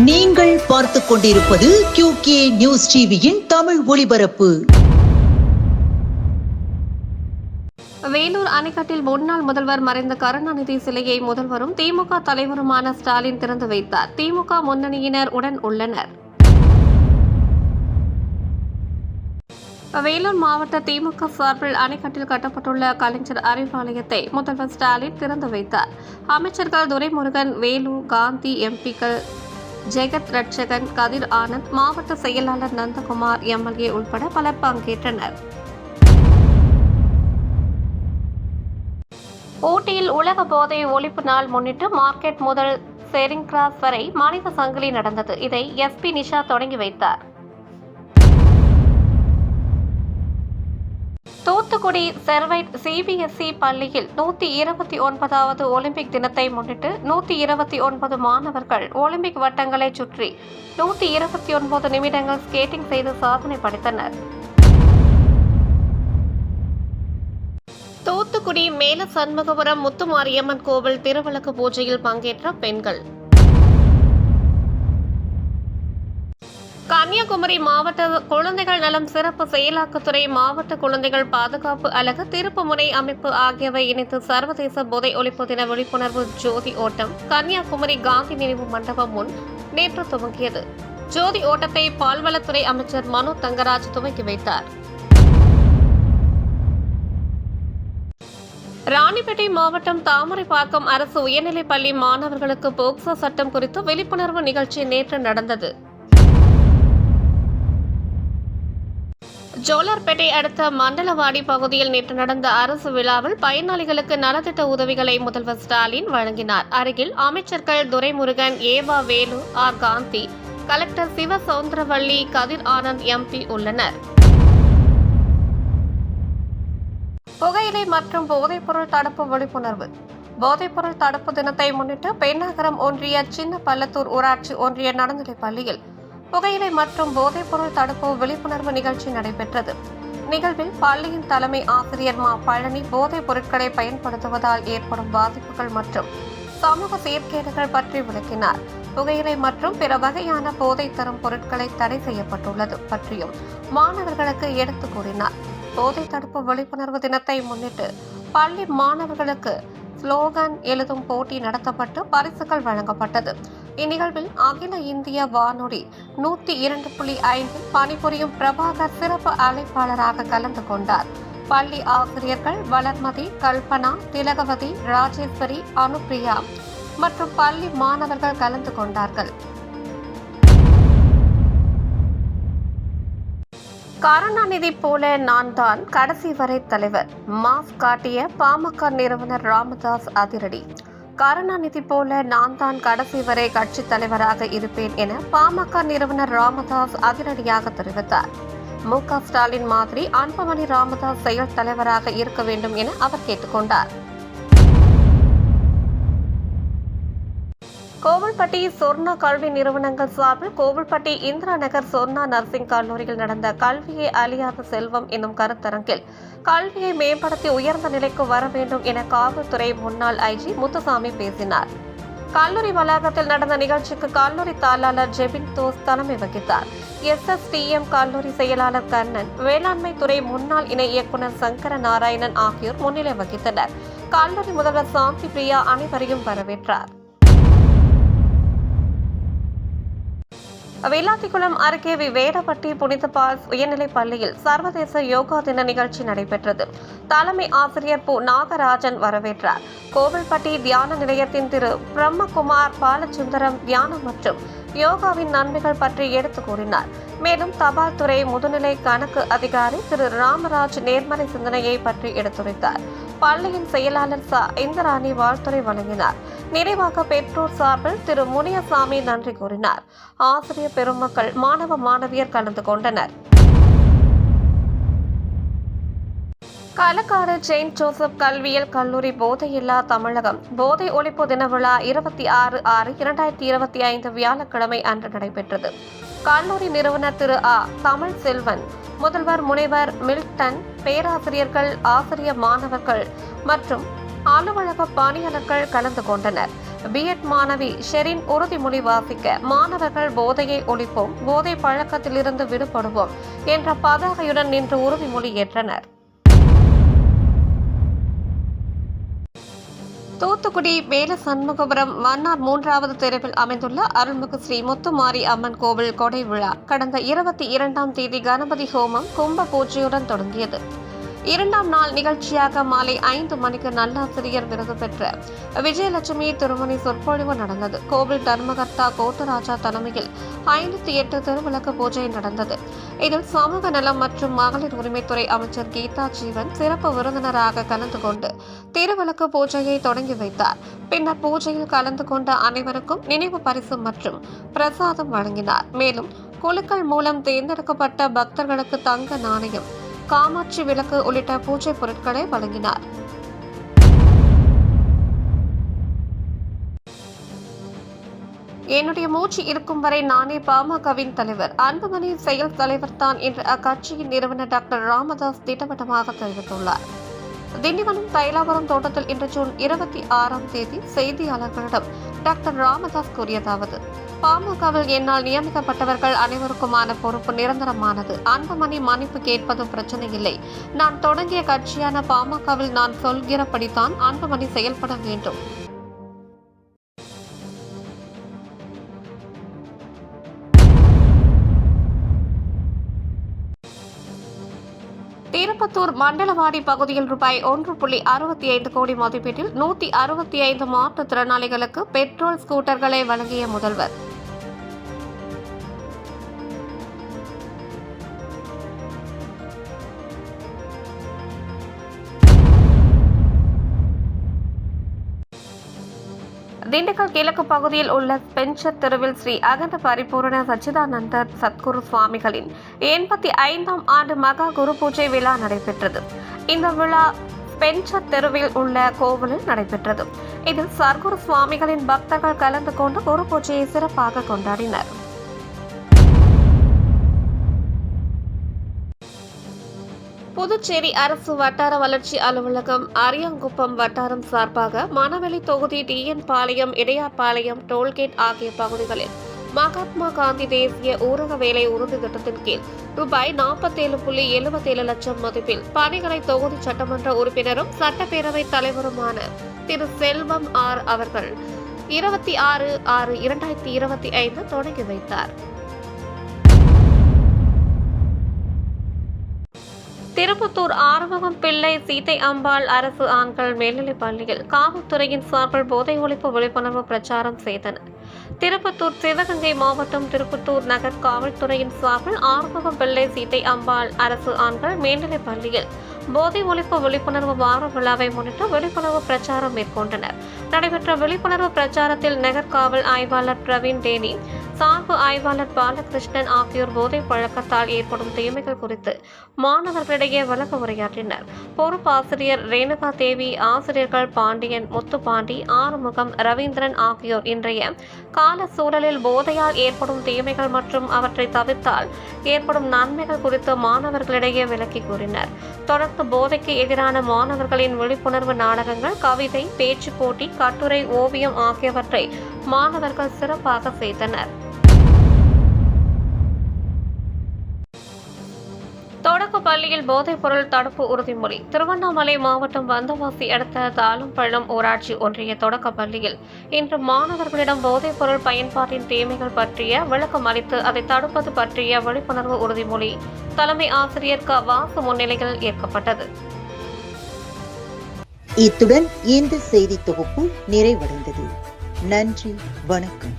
நீங்கள் பார்த்துக் கொண்டிருப்பது QK நியூஸ் டிவியின் தமிழ் ஒளிபரப்பு. வேலூர் அணைக்கட்டில் முன்னாள் முதல்வர் மறைந்த கருணாநிதி சிலையை முதல்வரும் திமுக தலைவருமான ஸ்டாலின் திறந்து வைத்தார். திமுக முன்னணியினர் உடன் உள்ளனர். வேலூர் மாவட்ட திமுக சார்பில் அணைக்கட்டில் கட்டப்பட்டுள்ள கலைஞர் அறிவாலயத்தை முதல்வர் ஸ்டாலின் திறந்து வைத்தார். அமைச்சர்கள் துரைமுருகன், வேலு, காந்தி, எம்பிக்கள் ஜெகத் ரட்சகன், கதிர் ஆனந்த், மாவட்ட செயலாளர் நந்தகுமார், MLA உள்பட பலர் பங்கேற்றனர். ஊட்டியில் உலக போதை ஒழிப்பு நாள் முன்னிட்டு மார்க்கெட் முதல் சேரிங் கிராஸ் வரை மனித சங்கிலி நடந்தது. இதை SP நிஷா தொடங்கி வைத்தார். தூத்துக்குடி செர்வைட் CBSE பள்ளியில் 129வது ஒலிம்பிக் தினத்தை முன்னிட்டு 129 மாணவர்கள் ஒலிம்பிக் வட்டங்களை சுற்றி 129 நிமிடங்கள் ஸ்கேட்டிங் செய்து சாதனை படைத்தனர். தூத்துக்குடி மேல சண்முகபுரம் முத்துமாரியம்மன் கோவில் திருவிளக்கு பூஜையில் பங்கேற்ற பெண்கள். கன்னியாகுமரி மாவட்ட குழந்தைகள் நலம் சிறப்பு செயலாக்கத்துறை, மாவட்ட குழந்தைகள் பாதுகாப்பு அலகு, திருப்புமுனை அமைப்பு ஆகியவை இணைத்து சர்வதேச போதை ஒழிப்பு தின விழிப்புணர்வு ஜோதி ஓட்டம் கன்னியாகுமரி காந்தி நினைவு மண்டபம் முன் நேற்று துவங்கியது. ஜோதி ஓட்டத்தை பால்வளத்துறை அமைச்சர் மனோ தங்கராஜ் துவக்கி வைத்தார். ராணிப்பேட்டை மாவட்டம் தாமரைப்பாக்கம் அரசு உயர்நிலைப் பள்ளி மாணவர்களுக்கு போக்சோ சட்டம் குறித்து விழிப்புணர்வு நிகழ்ச்சி நேற்று நடந்தது. ஜோலார்பேட்டை அடுத்த மண்டலவாடி பகுதியில் நேற்று நடந்த அரசு விழாவில் பயனாளிகளுக்கு நலத்திட்ட உதவிகளை முதல்வர் ஸ்டாலின் வழங்கினார். அருகில் அமைச்சர்கள் துரைமுருகன், ஏவா Velu, R Gandhi, collector சிவசௌந்தரவள்ளி, Kathir Anand MP உள்ளனர். புகையிலை மற்றும் போதைப்பொருள் தடுப்பு விழிப்புணர்வு. போதைப்பொருள் தடுப்பு தினத்தை முன்னிட்டு பெண்ணாகரம் ஒன்றிய சின்ன பள்ளத்தூர் ஊராட்சி ஒன்றிய நடுநிலைப் பள்ளியில் புகையிலை மற்றும் போதைப்பொருள் தடுப்பு விழிப்புணர்வு நிகழ்ச்சி நடைபெற்றது. நிகழ்வில் பள்ளியின் தலைமை ஆசிரியர் மா பழனி போதைப் பொருட்களை பயன்படுத்துவதால் ஏற்படும் பாதிப்புகள் மற்றும் சமூக சீர்கேடுகள் பற்றி விளக்கினார். புகையிலை மற்றும் பிற வகையான போதை தரும் பொருட்களை தடை செய்யப்பட்டுள்ளது பற்றியும் மாணவர்களுக்கு எடுத்துக் கூறினார். போதை தடுப்பு விழிப்புணர்வு தினத்தை முன்னிட்டு பள்ளி மாணவர்களுக்கு ஸ்லோகன் எழுதும் போட்டி நடத்தப்பட்டு பரிசுகள் வழங்கப்பட்டது. இந்நிகழ்வில் அகில இந்திய வானொலி 102.5 பணிபுரியும் பிரபாகர் சிறப்பு அழைப்பாளராக கலந்து கொண்டார். பள்ளி ஆசிரியர்கள் வளர்மதி, கல்பனா, திலகவதி, ராஜேஸ்வரி, அனுப்பிரியா மற்றும் பள்ளி மாணவர்கள் கலந்து கொண்டார்கள். கருணாநிதி போல நான் தான் கடைசி வரை தலைவர், மாஸ் காட்டிய பாமக நிறுவனர் ராமதாஸ் அதிரடி. கருணாநிதி போல நான் தான் கடைசி வரை கட்சி தலைவராக இருப்பேன் என பாமக நிறுவனர் ராமதாஸ் அதிரடியாக தெரிவித்தார். MK ஸ்டாலின் மாதிரி அன்புமணி ராமதாஸ் செயல் தலைவராக இருக்க வேண்டும் என அவர் கேட்டுக்கொண்டார். கோவில்பட்டி சொர்ணா கல்வி நிறுவனங்கள் சார்பில் கோவில்பட்டி இந்திரா நகர் சொர்ணா நர்சிங் கல்லூரியில் நடந்த கல்வியை அழியாத செல்வம் என்னும் கருத்தரங்கில் கல்வியை மேம்படுத்தி உயர்ந்த நிலைக்கு வர வேண்டும் என காவல்துறை முன்னாள் IG முத்துசாமி பேசினார். கல்லூரி வளாகத்தில் நடந்த நிகழ்ச்சிக்கு கல்லூரி தாளாளர் ஜெபின் தோஸ் தலைமை வகித்தார். SSTM கல்லூரி செயலாளர் கண்ணன், வேளாண்மை துறை முன்னாள் இணை இயக்குநர் சங்கர நாராயணன் ஆகியோர் முன்னிலை வகித்தனர். கல்லூரி முதல்வர் சாந்தி பிரியா அனைவரையும் வரவேற்றார். விளாத்திக்குளம் அருகே வேடப்பட்டி புனித பால்ஸ் உயர்நிலைப் பள்ளியில் சர்வதேச யோகா தின நிகழ்ச்சி நடைபெற்றது. தலைமை ஆசிரியர் பு. நாகராஜன் வரவேற்றார். கோவில்பட்டி தியான நிலையத்தின் திரு. பிரம்மகுமார் பாலசுந்தரம் தியானம் மற்றும் யோகாவின் நன்மைகள் பற்றி எடுத்துக் கூறினார். மேலும் தபால் துறை முதுநிலை கணக்கு அதிகாரி திரு. ராமராஜ் நேர்மறை சிந்தனையை பற்றி எடுத்துரைத்தார். பள்ளியின் செயலாளர் இந்திராணி வாழ்த்துரை வழங்கினார். நிறைவாக பெற்றோர் சார்பில் திரு. முனியசாமி நன்றி கூறினார். ஆசிரியர் பெருமக்கள், மாணவ மாணவியர் கலந்து கொண்டனர். களக்காடு செயின்ட் ஜோசப் கல்வியியல் கல்லூரி போதையில்லா தமிழகம் போதை ஒழிப்பு தின விழா 26/6/2025 வியாழக்கிழமை அன்று நடைபெற்றது. கல்லூரி நிறுவனர் திரு. தமிழ் செல்வன், முதல்வர் முனைவர் மில்டன், பேராசிரியர்கள், ஆசிரியர், மாணவர்கள் மற்றும் அலுவலக பணியாளர்கள் கலந்து கொண்டனர். பிஎட் மாணவி ஷெரின் உறுதிமொழி வாசிக்க மாணவர்கள் போதையை ஒழிப்போம், போதை பழக்கத்திலிருந்து விடுபடுவோம் என்ற பதாகையுடன் நின்று உறுதிமொழி ஏற்றனர். தூத்துக்குடி மேல சண்முகபுரம் மன்னார் 3வது தெருவில் அமைந்துள்ள அருள்மிகு ஸ்ரீ முத்துமாரி அம்மன் கோவில் கொடை விழா கடந்த 22ஆம் தேதி கணபதி ஹோமம் கும்ப பூஜையுடன் தொடங்கியது. 2ஆம் நாள் நிகழ்ச்சியாக மாலை 5 மணிக்கு நல்லாசிரியர் விருது பெற்ற விஜயலட்சுமி திருமணி சொற்பொழிவு நடந்தது. கோவில் தர்மகர்த்தா கோட்டராஜா தலைமையில் 508 திருவிளக்கு பூஜை நடந்தது. இதில் சமூக நலம் மற்றும் மகளிர் உரிமைத்துறை அமைச்சர் கீதா ஜீவன் சிறப்பு விருந்தினராக கலந்து கொண்டு திருவிளக்கு பூஜையை தொடங்கி வைத்தார். பின்னர் பூஜையில் கலந்து கொண்ட அனைவருக்கும் நினைவு பரிசு மற்றும் பிரசாதம் வழங்கினார். மேலும் குழுக்கள் மூலம் தேர்ந்தெடுக்கப்பட்ட பக்தர்களுக்கு தங்க நாணயம், காமாட்சி விளக்கு உள்ளிட்ட பூஜை பொருட்களை வழங்கினார். என்னுடைய மூச்சு இருக்கும் வரை நானே பாமகவின் தலைவர், அன்புமணி செயல் தலைவர் தான் என்று அக்கட்சியின் நிறுவனர் டாக்டர் ராமதாஸ் திட்டவட்டமாக தெரிவித்துள்ளார். திண்டிவனம் தைலாபுரம் தோட்டத்தில் இன்று ஜூன் 26ஆம் தேதி செய்தியாளர்களிடம் டாக்டர் ராமதாஸ் கூறியதாவது: பாமகவில் என்னால் நியமிக்கப்பட்டவர்கள் அனைவருக்குமான பொறுப்பு நிரந்தரமானது. அன்புமணி மன்னிப்பு கேட்பதும் பிரச்சனை இல்லை. நான் தொடங்கிய கட்சியான பாமகவில் நான் சொல்கிறபடித்தான் அன்புமணி செயல்பட வேண்டும். திருப்பத்தூர் மண்டலவாடி பகுதியில் ரூபாய் 1.65 கோடி மதிப்பீட்டில் 165 மாற்றுத்திறனாளிகளுக்கு பெட்ரோல் ஸ்கூட்டர்களை வழங்கிய முதல்வர். திண்டுக்கல் கிழக்கு பகுதியில் உள்ள ஸ்பென்சர் தெருவில் ஸ்ரீ அகண்ட பரிபூரண சச்சிதானந்த சத்குரு சுவாமிகளின் 85ஆம் ஆண்டு மகா குரு பூஜை விழா நடைபெற்றது. இந்த விழா ஸ்பென்சர் தெருவில் உள்ள கோவிலில் நடைபெற்றது. இதில் சத்குரு சுவாமிகளின் பக்தர்கள் கலந்து கொண்டு குரு பூஜையை சிறப்பாக கொண்டாடினர். புதுச்சேரி அரசு வட்டார வளர்ச்சி அலுவலகம் அரியாங்குப்பம் வட்டாரம் சார்பாக மணவெளி தொகுதி டிஎன் பாளையம், இடையார்பாளையம், டோல்கேட் ஆகிய பகுதிகளில் மகாத்மா காந்தி தேசிய ஊரக வேலை உறுதி திட்டத்தின் கீழ் ரூபாய் 47.77 லட்சம் மதிப்பில் பணிகளை தொகுதி சட்டமன்ற உறுப்பினரும் சட்டப்பேரவை தலைவருமான திரு செல்வம் ஆர் அவர்கள் 26/6/2025 தொடங்கி வைத்தார். திருப்பத்தூர் ஆறுமுகம் பிள்ளை சீதை அம்பாள் அரசு ஆண்கள் மேல்நிலைப் பள்ளியில் காவல்துறையின் சார்பில் போதை ஒழிப்பு விழிப்புணர்வு பிரச்சாரம் செய்தனர். திருப்பத்தூர் சிவகங்கை மாவட்டம் திருப்பத்தூர் நகர் காவல்துறையின் சார்பில் ஆறுமுகம் பிள்ளை சீதை அம்பாள் அரசு ஆண்கள் மேல்நிலைப் பள்ளியில் போதை ஒழிப்பு விழிப்புணர்வு வார விழாவை முன்னிட்டு விழிப்புணர்வு பிரச்சாரம் மேற்கொண்டனர். நடைபெற்ற விழிப்புணர்வு பிரச்சாரத்தில் நகர் காவல் ஆய்வாளர் பிரவீன் டேனி, சார்பு ஆய்வாளர் பாலகிருஷ்ணன் ஆகியோர் போதை பழக்கத்தால் ஏற்படும் தீமைகள் குறித்து மாணவர்களிடையே விளக்க உரையாற்றினர். பொறுப்பாசிரியர் ரேணுகா தேவி, ஆசிரியர்கள் பாண்டியன், முத்துப்பாண்டி, ஆறுமுகம், ரவீந்திரன் ஆகியோர் இன்றைய கால சூழலில் போதையால் ஏற்படும் தீமைகள் மற்றும் அவற்றை தவிர்த்தால் ஏற்படும் நன்மைகள் குறித்து மாணவர்களிடையே விளக்கி கூறினர். தொடர்ந்து போதைக்கு எதிரான மாணவர்களின் விழிப்புணர்வு நாடகங்கள், கவிதை, பேச்சு போட்டி, கட்டுரை, ஓவியம் ஆகியவற்றை மாணவர்கள் சிறப்பாக செய்தனர். தொடக்க பள்ளியில் போதைப் பொருள் தடுப்பு உறுதிமொழி. திருவண்ணாமலை மாவட்டம் வந்தவாசி அடுத்த தாளம்பள்ளம் ஊராட்சி ஒன்றிய தொடக்க பள்ளியில் இன்று மாணவர்களிடம் போதைப் பொருள் பயன்பாட்டின் தீமைகள் பற்றிய விளக்கம் அளித்து அதை தடுப்பது பற்றிய விழிப்புணர்வு உறுதிமொழி தலைமை ஆசிரியர் க. வாசு முன்னிலையில் ஏற்கப்பட்டது. இத்துடன் இந்த செய்தி தொகுப்பு நிறைவடைந்தது. நன்றி, வணக்கம்.